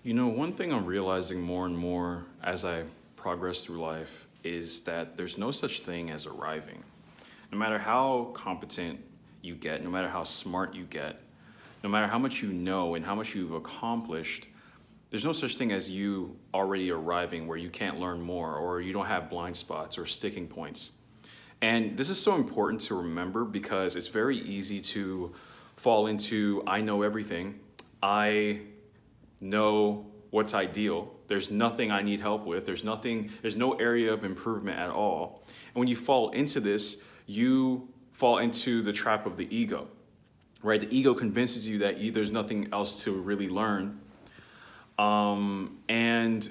You know, one thing I'm realizing more and more as I progress through life is that there's no such thing as arriving. No matter how competent you get, no matter how smart you get, no matter how much you know and how much you've accomplished, there's no such thing as you already arriving where you can't learn more or you don't have blind spots or sticking points. And this is so important to remember because it's very easy to fall into I know everything. I know what's ideal. There's nothing I need help with. There's no area of improvement at all. And when you fall into this, you fall into the trap of the ego, right? The ego convinces you that there's nothing else to really learn. And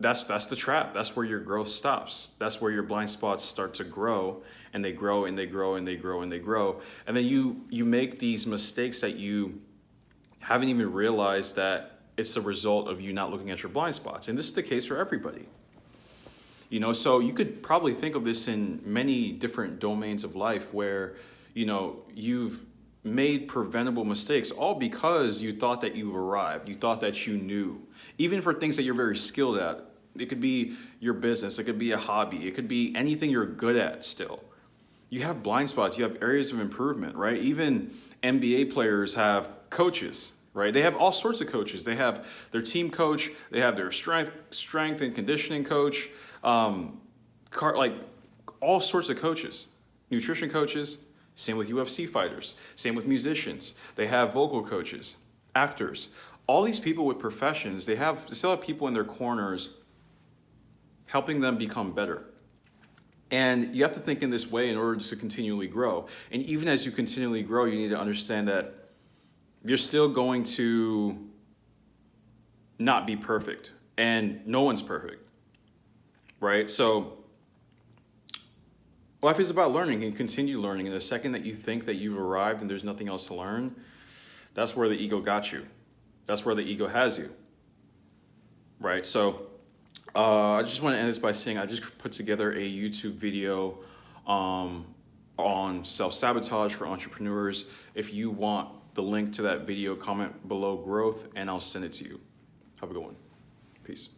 that's the trap. That's where your growth stops. That's where your blind spots start to grow, and they grow and they grow and they grow and they grow. And then you make these mistakes that you haven't even realized that it's the result of you not looking at your blind spots. And this is the case for everybody. You know, so you could probably think of this in many different domains of life where, you know, you've made preventable mistakes all because you thought that you've arrived. You thought that you knew. Even for things that you're very skilled at. It could be your business. It could be a hobby. It could be anything you're good at still. You have blind spots. You have areas of improvement, right? Even NBA players have coaches, right? They have all sorts of coaches. They have their team coach. They have their strength and conditioning coach. Like all sorts of coaches, nutrition coaches. Same with UFC fighters. Same with musicians. They have vocal coaches, actors. All these people with professions, they still have people in their corners helping them become better. And you have to think in this way in order to continually grow. And even as you continually grow, you need to understand that you're still going to not be perfect. And no one's perfect, right? So life is about learning and continue learning. And the second that you think that you've arrived and there's nothing else to learn, that's where the ego got you. That's where the ego has you, right? So I just want to end this by saying I just put together a YouTube video on self-sabotage for entrepreneurs. If you want the link to that video, comment below growth and I'll send it to you. Have a good one. Peace.